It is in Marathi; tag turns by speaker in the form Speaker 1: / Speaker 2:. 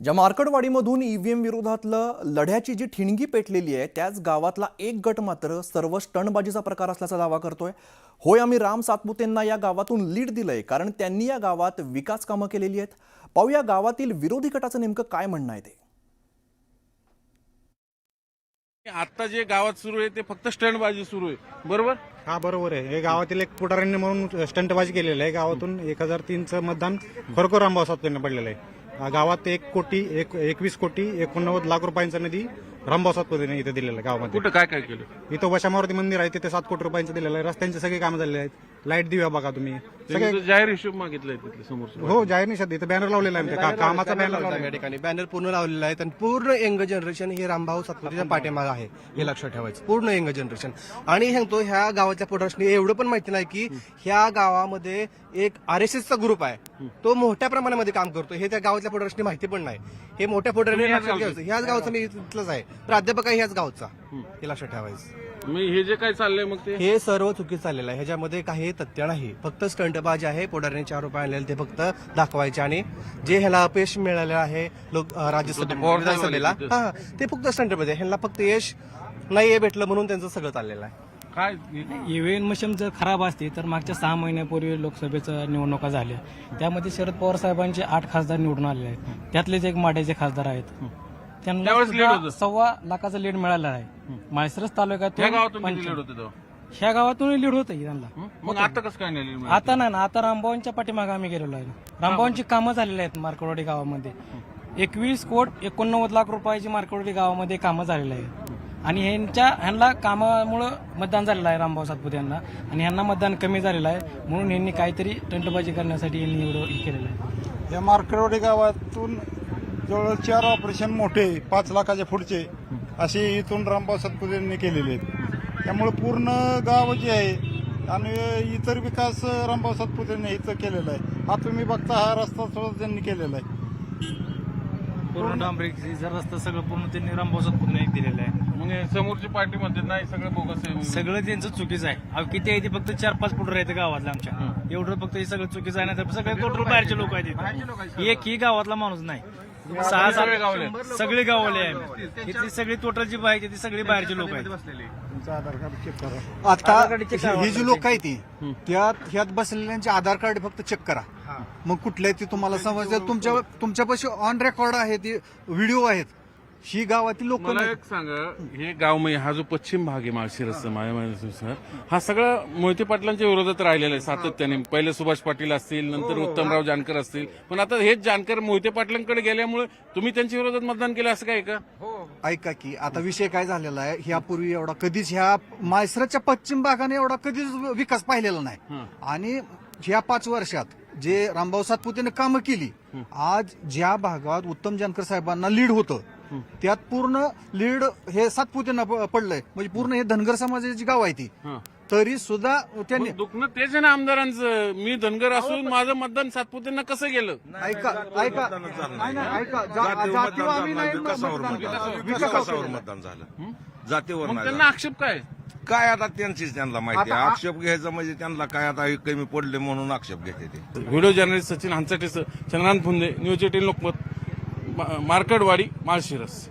Speaker 1: ज्या मार्कडवाडीमधून ईव्हीएम विरोधातलं लढ्याची जी ठिणगी पेटलेली आहे त्याच गावातला एक गट मात्र सर्व स्टंटबाजीचा प्रकार असल्याचा दावा करतोय। होय, आम्ही राम सातपुतेंना या गावातून लीड दिलंय कारण त्यांनी या गावात विकास कामं केलेली आहेत। पाहूया गावातील विरोधी गटाचं नेमकं काय म्हणणं आहे ते।
Speaker 2: आता जे गावात सुरू आहे ते फक्त स्टंटबाजी सुरू आहे, बरोबर?
Speaker 3: हा, बरोबर आहे। हे गावातील एक पुढाऱ्यांनी म्हणून स्टंटबाजी केलेलं आहे। गावातून 1003चं मतदान खरोखर रामभाऊ सातपुतेंना पडलेलं आहे। गावात 21 कोटी 89 लाख रुपयांचा निधी रामभाऊ सातपुतेंनी इथे दिलेला आहे गावामध्ये।
Speaker 2: कुठं काय काय केलं?
Speaker 3: इथं वशामारुती मंदिर आहे, तिथे 7 कोटी रुपयांचं दिलेलं आहे। रस्त्यांचे सगळे कामं झालेले आहेत। लाईट दिव्या बघा तुम्ही,
Speaker 2: सगळे जाहीर हिशोब मागितलाय तिथले समोर।
Speaker 3: हो, जाहीर निषेध इथं बॅनर लावलेला आहे, कामाचा बॅनर लावलेला
Speaker 4: या ठिकाणी बॅनर पूर्ण लावलेला आहे आणि पूर्ण यंग जनरेशन हे रामभाऊ सातपुतेच्या पाठीमागे आहे, हे लक्षात ठेवायचं। पूर्ण यंग जनरेशन। आणि सांगतो ह्या गावाच्या पुढाऱ्यांनी एवढं पण माहिती नाही की ह्या गावामध्ये एक RSSचा ग्रुप आहे, तो मोठ्या प्रमाणामध्ये काम करतो। हे त्या गावातल्या पुढाऱ्यांनी माहिती पण नाही। हे मोठ्या पुढाऱ्यांनी लक्षात घ्यायचं, ह्याच गावचा मी इथलंच आहे, प्राध्यापक आहे ह्याच गावचा, हे लक्षात ठेवायचं।
Speaker 2: मी हे जे काय चाललंय मग ते
Speaker 4: हे सर्व चुकीचं चाललेलं आहे। ह्याच्यामध्ये काही तथ्य नाही, फक्त स्टंटबाजी आहे। पुढाऱ्यांनी 4 रुपये आणलेले ते फक्त दाखवायचे आणि जे ह्याला अपयश मिळालेलं आहे राज्यसभेला, हा, ते फक्त स्टंटबाजी आहे। ह्याला फक्त यश नाही भेटलं म्हणून त्यांचं सगळं चाललेलं आहे।
Speaker 2: काय
Speaker 5: ईव्हीएम मशीन जर खराब असती तर मागच्या 6 महिन्यापूर्वी लोकसभेच्या निवडणुका झाल्या, त्यामध्ये शरद पवार साहेबांचे 8 खासदार निवडून आलेले आहेत। त्यातलेच एक माड्याचे खासदार आहेत, त्यांना 1.25 लाखाचा लीड मिळाला आहे। माळशिरस तालुक्यात
Speaker 2: लीड होते तो
Speaker 5: ह्या गावातून लीड होतं त्यांना।
Speaker 2: मग आता कसं काय नाही?
Speaker 5: आता नाही ना, आता रामभाऊंच्या पाठीमागे आम्ही गेलेलो आहे। रामभाऊंची कामं झालेली आहेत मार्कडवाडी गावामध्ये। 21 कोटी 89 लाख रुपयाची मार्कडवाडी गावामध्ये कामं झालेली आहेत आणि ह्यांना कामामुळं मतदान झालेलं आहे रामभाऊ सातपुते यांना, आणि ह्यांना मतदान कमी झालेलं आहे म्हणून यांनी काहीतरी टंटबाजी करण्यासाठी यांनी एवढं केलेलं आहे।
Speaker 6: या मार्कडवाडी गावातून जवळ 4 ऑपरेशन मोठे 5 लाखाच्या पुढचे असे इथून रामभाऊ सातपुतेंनी केलेले आहेत। त्यामुळे पूर्ण गाव जे आहे आणि इतर विकास रामभाऊ सातपुतेंनी इथं केलेला आहे। हा तुम्ही बघता, हा रस्ता सुद्धा त्यांनी केलेला आहे,
Speaker 5: पूर्ण डांबरीचा रस्ता सगळं पूर्ण त्यांनी रामभाऊ सातपुतेंनी दिलेलं आहे।
Speaker 2: मग समोरची पार्टी मध्ये नाही, सगळं बोगस आहे,
Speaker 5: सगळं त्यांचं चुकीचं आहे। अहो, किती आहे ते फक्त 4-5 फुट राहते गावातलं आमच्या, एवढं फक्त हे सगळं चुकीचं आहे ना। तर सगळे टोटल बाहेरचे लोक आहेत, एकही गावातला माणूस नाही। 6-7 गावले, सगळे गावले आहे। इथली सगळी टोटल जी बाहेर ती सगळी बाहेरचे लोक आहेत।
Speaker 6: आधार कार्ड चेक करा।
Speaker 7: आता ही जी लोक आहे ती ह्यात बसलेल्यांचे आधार कार्ड फक्त चेक करा, मग कुठले ते तुम्हाला समजतं। तुमच्यापाशी ऑन रेकॉर्ड आहे, ते व्हिडिओ आहेत। ही गावातील लोक,
Speaker 2: मला एक सांगा, हे गाव म्हणजे हा जो पश्चिम भाग आहे माळशिरसचा, माझ्या हा सगळं मोहिते पाटलांच्या विरोधात राहिलेला आहे सातत्याने। पहिले सुभाष पाटील असतील, नंतर उत्तमराव जानकर असतील, पण आता हेच जानकर मोहिते पाटलांकडे गेल्यामुळे तुम्ही त्यांच्या विरोधात मतदान केलं असं काय का?
Speaker 7: ऐका की आता विषय काय झालेला आहे, ह्यापूर्वी एवढा कधीच ह्या माळशिरसच्या पश्चिम भागाने एवढा कधीच विकास पाहिलेला नाही। आणि ह्या 5 वर्षात जे रामभाऊ सातपुतेने कामं केली, आज ज्या भागात उत्तम जानकर साहेबांना लीड होतं त्यात पूर्ण लीड हे सातपुतेंना पडलंय। म्हणजे पूर्ण हे धनगर समाजाची गाव आहे ती, तरी सुद्धा त्यांनी
Speaker 2: दुखणं तेच आहे ना आमदारांचं। मी धनगर असून माझं मतदान सातपुतेंना कसं गेलं?
Speaker 7: ऐका
Speaker 8: विकासावर मतदान झालं, जातीवर
Speaker 2: मग
Speaker 8: नाही
Speaker 2: त्यांना आक्षेप काय?
Speaker 8: काय आता त्यांचीच त्यांना माहिती आहे। आक्षेप घ्यायचा म्हणजे त्यांना काय आता कमी पडले म्हणून आक्षेप घेते ते।
Speaker 2: व्हिडिओ जर्नलिस्ट सचिन हंचटेसह चंद्रकांत फुंदे, न्यूज 18 लोकमत, मार्कडवाडी, माळशिरस।